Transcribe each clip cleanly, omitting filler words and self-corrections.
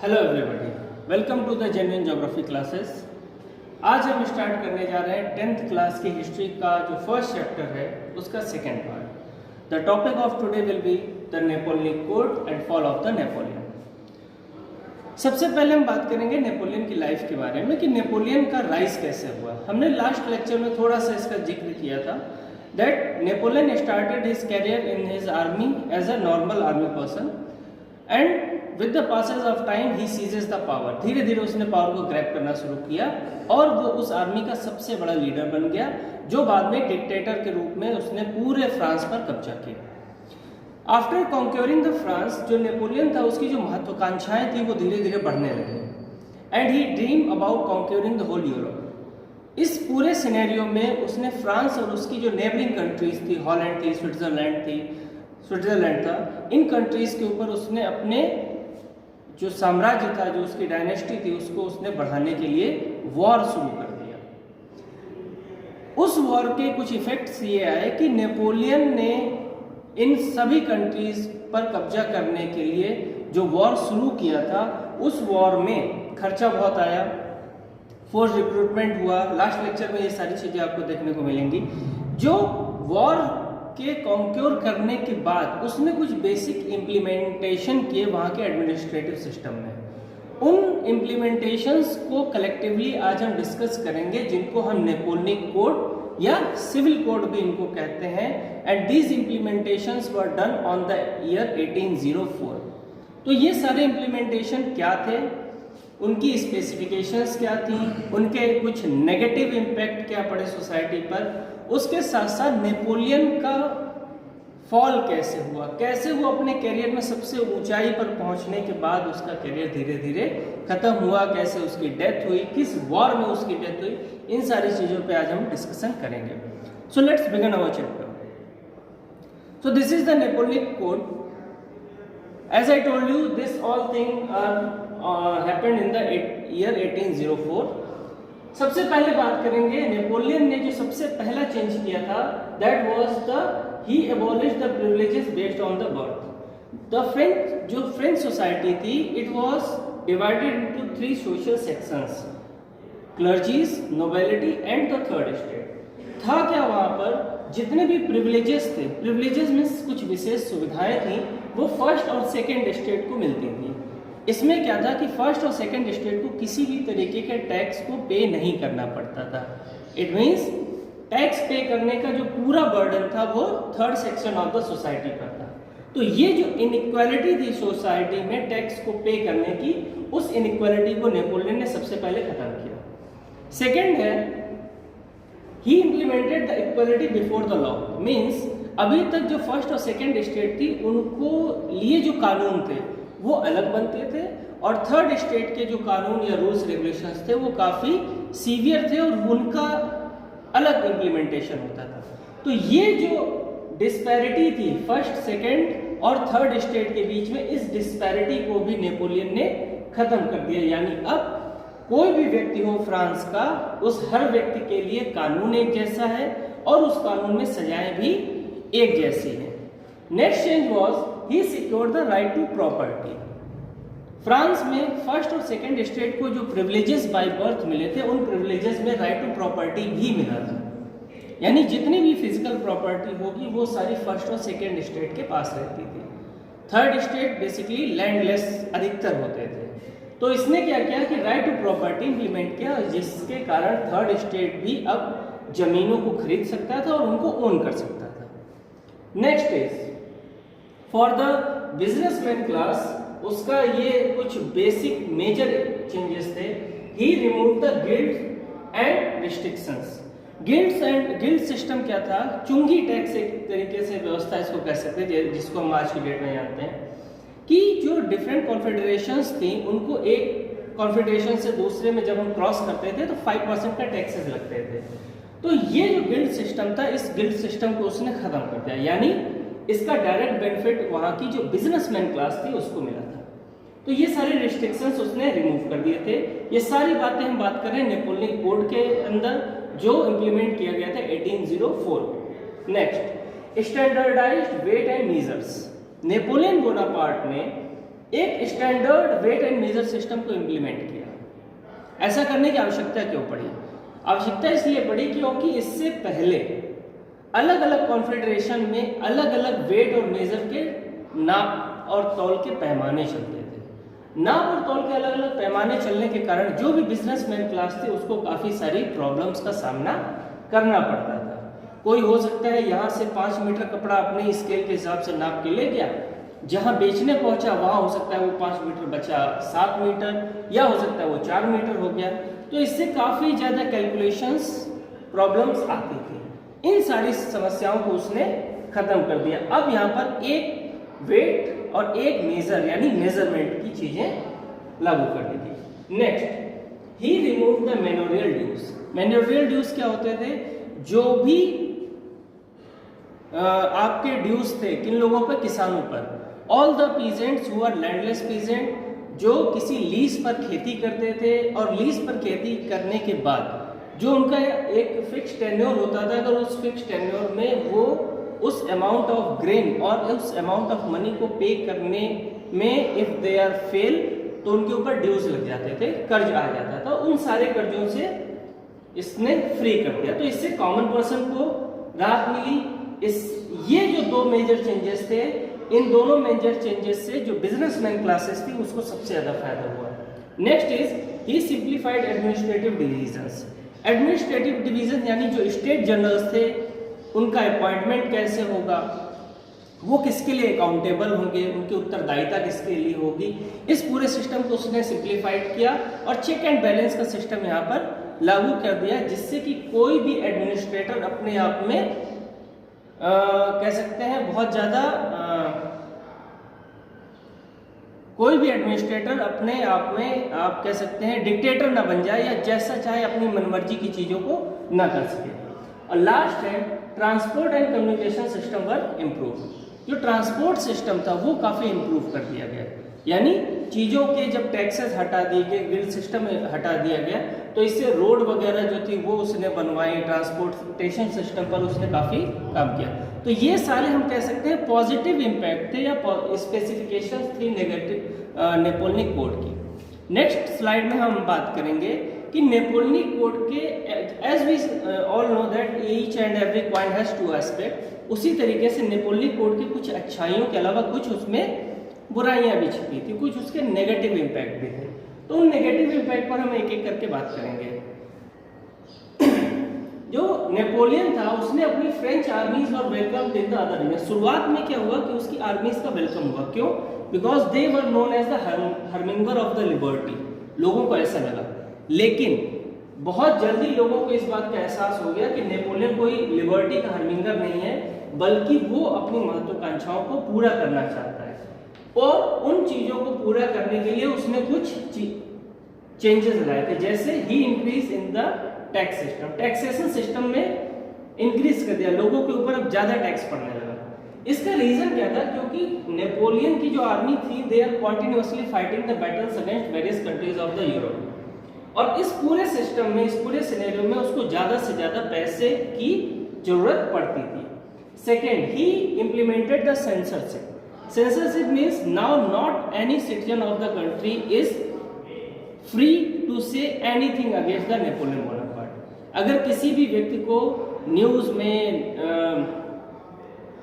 Hello everybody, welcome to the genuine geography classes. आज हम start करने जा रहे हैं 10th क्लास की हिस्ट्री का जो फर्स्ट चैप्टर है उसका second part. The topic of today will be the Napoleon code and fall of the Napoleon. सबसे पहले हम बात करेंगे नेपोलियन की लाइफ के बारे में कि नेपोलियन का राइज कैसे हुआ। हमने लास्ट लेक्चर में थोड़ा सा इसका जिक्र किया था that Napoleon started his career in his army as a normal army person and with the passage of time he seizes the power. धीरे धीरे उसने पावर को ग्रैब करना शुरू किया और वो उस आर्मी का सबसे बड़ा लीडर बन गया, जो बाद में डिक्टेटर के रूप में उसने पूरे फ्रांस पर कब्जा किया। आफ्टर कॉन्क्योरिंग द फ्रांस, जो नेपोलियन था उसकी जो महत्वाकांक्षाएं थी वो धीरे धीरे बढ़ने लगी and he dream about conquering the whole Europe. इस पूरे सिनेरियो में उसने फ्रांस और उसकी जो नेबरिंग कंट्रीज थी, हॉलैंड थी, स्विट्जरलैंड था, इन कंट्रीज के ऊपर उसने अपने जो साम्राज्य था, जो उसकी डायनेस्टी थी, उसको उसने बढ़ाने के लिए वॉर शुरू कर दिया। उस वॉर के कुछ इफेक्ट्स ये आए कि नेपोलियन ने इन सभी कंट्रीज पर कब्जा करने के लिए जो वॉर शुरू किया था, उस वॉर में खर्चा बहुत आया, फोर्स रिक्रूटमेंट हुआ। लास्ट लेक्चर में ये सारी चीजें आपको देखने को मिलेंगी। जो वॉर के कॉन्क्योर करने के बाद उसने कुछ बेसिक इम्प्लीमेंटेशन किए वहाँ के एडमिनिस्ट्रेटिव सिस्टम में। उन इम्प्लीमेंटेशंस को कलेक्टिवली आज हम डिस्कस करेंगे, जिनको हम नेपोलियन कोड या सिविल कोड भी इनको कहते हैं। And these implementations were done on the year 1804। तो ये सारे इम्प्लीमेंटेशन क्या थे, उनकी स्पेसिफिकेशंस क्या थी, उनके कुछ नेगेटिव इम्पैक्ट क्या पड़े सोसाइटी पर, उसके साथ साथ नेपोलियन का फॉल कैसे हुआ, कैसे वो अपने करियर में सबसे ऊंचाई पर पहुंचने के बाद उसका करियर धीरे धीरे खत्म हुआ, कैसे उसकी डेथ हुई, किस वॉर में उसकी डेथ हुई, इन सारी चीजों पे आज हम डिस्कशन करेंगे। So let's begin our chapter. So this is the Napoleon code. As I told you, this all thing are happened in the year 1804। सबसे पहले बात करेंगे नेपोलियन ने जो सबसे पहला चेंज किया था, that was he abolished the privileges based on the birth. जो फ्रेंच सोसाइटी थी, it was divided into 3 social sections, clergies, nobility and the third estate. था क्या वहां पर, जितने भी प्रिविलेजेस थे, प्रिविलेजेस में कुछ विशेष सुविधाएं थी, वो फर्स्ट और सेकेंड स्टेट को मिलती थी। इसमें क्या था कि फर्स्ट और सेकंड स्टेट को किसी भी तरीके के टैक्स को पे नहीं करना पड़ता था। इट मींस टैक्स पे करने का जो पूरा बर्डन था वो third section of the society पर था। तो ये जो इनइक्वालिटी थी सोसाइटी में टैक्स को पे करने की, उस इनइक्वालिटी को नेपोलियन ने सबसे पहले खत्म किया। सेकेंड है, he implemented the equality before the law. Means अभी तक जो फर्स्ट और सेकेंड स्टेट थी, उनको लिए जो कानून थे वो अलग बनते थे, और थर्ड स्टेट के जो कानून या रूल्स रेगुलेशंस थे वो काफ़ी सीवियर थे और उनका अलग इम्प्लीमेंटेशन होता था। तो ये जो डिस्पैरिटी थी फर्स्ट, सेकंड और थर्ड स्टेट के बीच में, इस डिस्पैरिटी को भी नेपोलियन ने खत्म कर दिया। यानी अब कोई भी व्यक्ति हो फ्रांस का, उस हर व्यक्ति के लिए कानून एक जैसा है और उस कानून में सजाएं भी एक जैसी है। Next change was he secured the right to property। France में फर्स्ट और सेकंड स्टेट को जो प्रिविलेजेस बाय बर्थ मिले थे, उन प्रिविलेजेस में राइट टू प्रॉपर्टी भी मिला था। यानी जितनी भी फिजिकल प्रॉपर्टी होगी वो सारी फर्स्ट और सेकंड स्टेट के पास रहती थी। थर्ड स्टेट बेसिकली लैंडलेस अधिकतर होते थे। तो इसने क्या किया कि राइट टू प्रॉपर्टी इंप्लीमेंट किया, जिसके कारण थर्ड स्टेट भी अब जमीनों को खरीद सकता था और उनको ओन कर सकता था। Next is for the businessman class, उसका ये कुछ बेसिक मेजर चेंजेस थे। He remove the guild and restrictions. Guild system क्या था, चुंगी टैक्स एक तरीके से व्यवस्था इसको कह सकते हैं, जिसको हम आज की डेट में जानते हैं कि जो डिफरेंट कॉन्फेडरेशंस थी, उनको एक कॉन्फेडरेशन से दूसरे में जब हम क्रॉस करते थे तो 5% का टैक्सेस लगते थे। तो ये जो गिल्ड सिस्टम था, इस गिल्ड सिस्टम को उसने खत्म कर दिया। यानी इसका डायरेक्ट बेनिफिट वहाँ की जो बिजनेसमैन क्लास थी उसको मिला था। तो ये सारे रिस्ट्रिक्शंस उसने रिमूव कर दिए थे। ये सारी बातें हम बात कर रहे हैं नेपोलियन कोड के अंदर, जो इंप्लीमेंट किया गया था 1804। Next, standardised weight and measures. Napoleon Bonaparte ने एक standard weight and measure system को इम्प्लीमेंट किया। ऐसा करने की आवश्यकता क्यों पड़ी? आवश्यकता इसलिए पड़ी क्योंकि इससे पहले अलग अलग कॉन्फेडरेशन में अलग अलग वेट और मेजर के नाप और तौल के पैमाने चलते थे। नाप और तौल के अलग अलग पैमाने चलने के कारण जो भी बिजनेसमैन क्लास थी उसको काफ़ी सारी प्रॉब्लम्स का सामना करना पड़ता था। कोई हो सकता है यहाँ से 5 मीटर कपड़ा अपने स्केल के हिसाब से नाप के ले गया, जहाँ बेचने पहुँचा वहाँ हो सकता है वो 5 मीटर बचा 7 मीटर, या हो सकता है वो 4 मीटर हो गया। तो इससे काफ़ी ज़्यादा कैलकुलेशंस प्रॉब्लम्स आती थी। इन सारी समस्याओं को उसने ख़त्म कर दिया। अब यहाँ पर एक वेट और एक मेजर यानी मेजरमेंट की चीज़ें लागू कर दी गई। Next, he remove the manorial dues. Manorial dues क्या होते थे? जो भी आपके ड्यूज थे किन लोगों पर? किसानों पर। All the peasants who are landless peasant, जो किसी लीज पर खेती करते थे और लीज पर खेती करने के बाद जो उनका एक फिक्स टेन्योर होता था, अगर उस फिक्स टेन्योर में वो उस अमाउंट ऑफ ग्रेन और उस अमाउंट ऑफ मनी को पे करने में इफ दे आर फेल तो उनके ऊपर ड्यूज लग जाते थे, कर्ज आ जाता था। उन सारे कर्जों से इसने फ्री कर दिया। तो इससे कॉमन पर्सन को राहत मिली। ये जो दो मेजर चेंजेस थे, इन दोनों मेजर चेंजेस से जो बिजनेसमैन क्लासेस थी उसको सबसे ज्यादा फायदा हुआ। Next is he simplified administrative divisions. Administrative division यानी जो स्टेट जनरल्स थे उनका अपॉइंटमेंट कैसे होगा, वो किसके लिए अकाउंटेबल होंगे, उनकी उत्तरदायिता किसके लिए होगी, इस पूरे सिस्टम को उसने सिंप्लीफाइड किया और चेक एंड बैलेंस का सिस्टम यहाँ पर लागू कर दिया, जिससे कि कोई भी एडमिनिस्ट्रेटर अपने आप में कह सकते हैं बहुत ज़्यादा कोई भी एडमिनिस्ट्रेटर अपने आप में आप कह सकते हैं डिक्टेटर ना बन जाए या जैसा चाहे अपनी मनमर्जी की चीज़ों को ना कर सके। और लास्ट है transport and communication system were improve. जो ट्रांसपोर्ट सिस्टम था वो काफ़ी इम्प्रूव कर दिया गया, यानी चीज़ों के जब टैक्सेस हटा दिए गए, गिल्ड सिस्टम हटा दिया गया, तो इससे रोड वगैरह जो थी वो उसने बनवाई, ट्रांसपोर्टेशन सिस्टम पर उसने काफ़ी काम किया। तो ये सारे हम कह सकते हैं पॉजिटिव इम्पैक्ट थे या स्पेसिफिकेशन थी नेगेटिव नेपोलियनिक कोड की। नेक्स्ट स्लाइड में हम बात करेंगे कि नेपोलियनिक कोड के as we all know that each and every coin has two aspect, उसी तरीके से नेपोलियनिक कोड की कुछ अच्छाइयों के अलावा कुछ उसमें बुराइयां भी छिपी थी, कुछ उसके नेगेटिव इम्पैक्ट भी थे। तो उन नेगेटिव इम्पैक्ट पर हम एक एक करके बात करेंगे। जो नेपोलियन था उसने अपनी फ्रेंच आर्मीज और welcome in the other region. शुरुआत में क्या हुआ कि उसकी आर्मीज का वेलकम हुआ, क्यों? Because they were known as the harbinger of the liberty, लोगों को ऐसा लगा। लेकिन बहुत जल्दी लोगों को इस बात का एहसास हो गया कि नेपोलियन कोई लिबर्टी का हर्मिंगर नहीं है, बल्कि वो अपनी महत्वाकांक्षाओं को पूरा करना चाहता है। और उन चीजों को पूरा करने के लिए उसने कुछ चेंजेस लाए थे, जैसे he increase in the tax system, taxation system में इंक्रीज कर दिया, लोगों के ऊपर अब ज्यादा टैक्स पड़ने लगा। इसका रीजन क्या था? क्योंकि नेपोलियन की जो आर्मी थी they are continuously fighting the battles against various countries of the Europe, और इस पूरे सिस्टम में, इस पूरे सिनेरियो में उसको ज्यादा से ज्यादा पैसे की जरूरत पड़ती थी। Second, he implemented the censorship. Censorship means now not any citizen of the country is free to say anything against the Napoleon Bonaparte. अगर किसी भी व्यक्ति को न्यूज़ में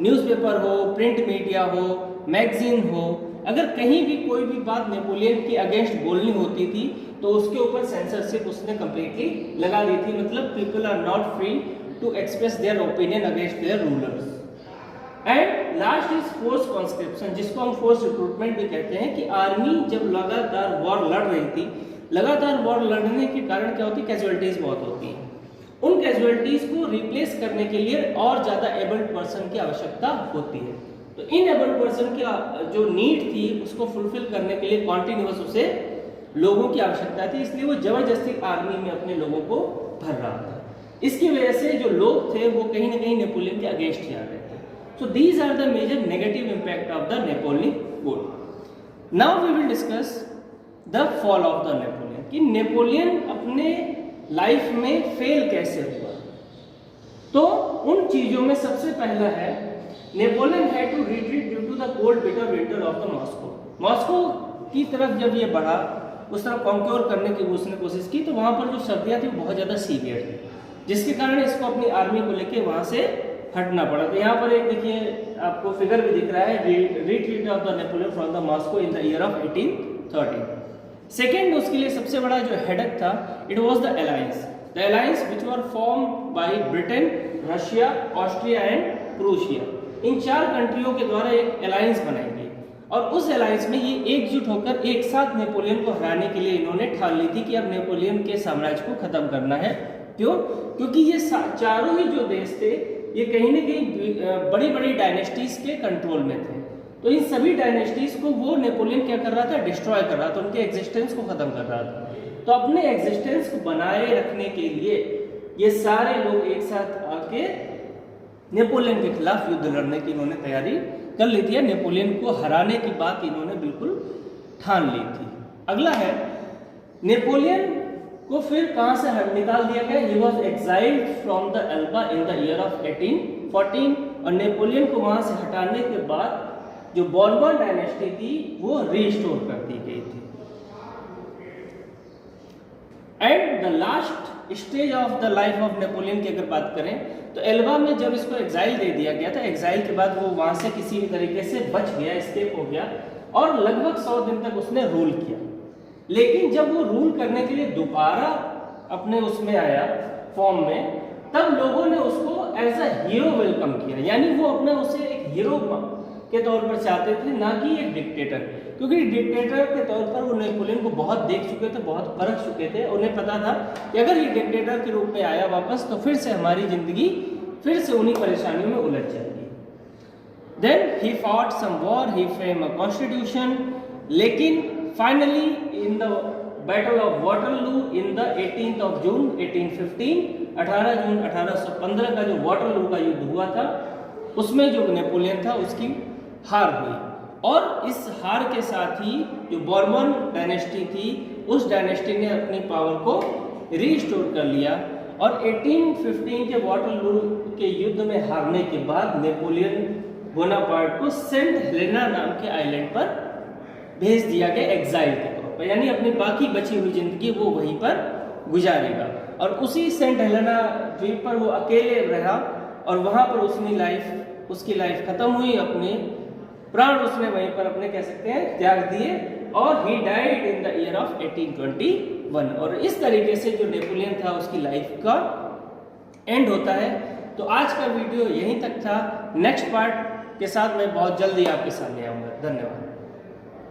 न्यूज़पेपर हो, प्रिंट मीडिया हो, मैगजीन हो, अगर कहीं भी कोई भी बात नेपोलियन के अगेंस्ट बोलनी होती थी तो उसके ऊपर सेंसरशिप उसने कंप्लीटली लगा दी थी। मतलब people are not free to express their opinion against their rulers. And last is force conscription, जिसको हम फोर्स रिक्रूटमेंट भी कहते हैं, कि आर्मी जब लगातार वॉर लड़ रही थी, लगातार वॉर लड़ने के कारण क्या होती, कैजुअलिटीज बहुत होती हैं। उन कैजुअलिटीज को रिप्लेस करने के लिए और ज्यादा एबल्ड पर्सन की आवश्यकता होती है। तो इन एबल्ड पर्सन की जो नीड थी उसको फुलफिल करने के लिए कॉन्टिन्यूअस उसे लोगों की आवश्यकता थी, इसलिए वो जबरदस्ती आर्मी में अपने लोगों को भर रहा था। इसकी वजह से जो लोग थे वो कहीं ना कहीं नेपोलियन के अगेंस्ट ही आ रहे थे। So these are the major negative impact of the Napoleonic Code. Now we will discuss the fall of the Napoleon, कि नेपोलियन अपने लाइफ में फेल कैसे हुआ। तो उन चीजों में सबसे पहला है Napoleon had to retreat due to the cold bitter winter of the Moscow. Moscow की तरफ जब ये बढ़ा, उस तरफ कॉन्क्योर करने की उसने कोशिश की, तो वहाँ पर जो सर्दियाँ थी वो बहुत ज़्यादा सीवियर थी, जिसके कारण इसको अपनी आर्मी को लेके वहाँ से हटना पड़ा। तो यहाँ पर एक देखिए आपको फिगर भी दिख रहा है, retreat of the Napoleon from the Moscow in the year of 1830। Second उसके लिए सबसे बड़ा जो हेडेक था, it was the alliance which were form by Britain, Russia, Austria and Prussia. इन 4 कंट्रियों के द्वारा एक अलायंस बनाई गई और उस अलायंस में ये एकजुट होकर एक साथ नेपोलियन को हराने के लिए इन्होंने ठान ली थी कि अब नेपोलियन के साम्राज्य को खत्म करना है। क्यों? क्योंकि ये चारों ही जो देश थे ये कहीं ना कहीं बड़ी बड़ी डायनेस्टीज के कंट्रोल में थे। तो इन सभी डायनेस्टीज को वो नेपोलियन क्या कर रहा था, डिस्ट्रॉय कर रहा था, उनके एग्जिस्टेंस को खत्म कर रहा था। तो अपने एग्जिस्टेंस को बनाए रखने के लिए ये सारे लोग एक साथ आके नेपोलियन के खिलाफ युद्ध लड़ने की इन्होंने तैयारी कर ली थी। नेपोलियन को हराने की बात इन्होंने बिल्कुल ठान ली थी। अगला है, नेपोलियन को फिर कहां से निकाल दिया गया? He was exiled from the Elba in the year of 1814 और नेपोलियन को वहां से हटाने के बाद जो बॉर्बन डायनेस्टी थी वो रिस्टोर कर दी गई थी। And the last stage of the life of Napoleon की अगर बात करें तो एल्बा में जब इसको एग्जाइल दे दिया गया था, एग्जाइल के बाद वो वहां से किसी भी तरीके से बच गया, एस्केप हो गया और लगभग 100 दिन तक उसने रूल किया। लेकिन जब वो रूल करने के लिए दोबारा अपने उसमें आया फॉर्म में, तब लोगों ने उसको एज अ हीरो वेलकम किया, यानी वो अपने उसे एक हीरो के तौर पर चाहते थे, ना कि एक डिक्टेटर। क्योंकि डिक्टेटर के तौर पर वो नेपोलियन को बहुत देख चुके थे, बहुत परख चुके थे। उन्हें पता था कि अगर ये डिक्टेटर के रूप में आया वापस तो फिर से हमारी जिंदगी फिर से उन्हीं परेशानियों में उलझ जाएगी। Then he fought some war, he frame a constitution, लेकिन finally in the battle of Waterloo in the 18th of June 1815, 18 जून 1815 का जो वाटरलू का युद्ध हुआ था, उसमें जो नेपोलियन था उसकी हार हुई और इस हार के साथ ही जो बॉर्बन डायनेस्टी थी उस डायनेस्टी ने अपनी पावर को रीस्टोर कर लिया और 1815 के वाटरलू के युद्ध में हारने के बाद नेपोलियन बोनापार्ट को सेंट हेलेना नाम के आइलैंड पर भेज दिया गया एग्जाइल के तौर पर, यानी अपनी बाकी बची हुई जिंदगी वो वहीं पर गुजारेगा। और उसी सेंट हेलेना द्वीप पर वो अकेले रहा और वहां पर उसकी लाइफ खत्म हुई, अपने प्राण उसने वहीं पर अपने कह सकते हैं त्याग दिए और he died in the year of 1821। और इस तरीके से जो नेपोलियन था उसकी लाइफ का एंड होता है। तो आज का वीडियो यहीं तक था। नेक्स्ट पार्ट के साथ मैं बहुत जल्दी आपके सामने आऊंगा। धन्यवाद।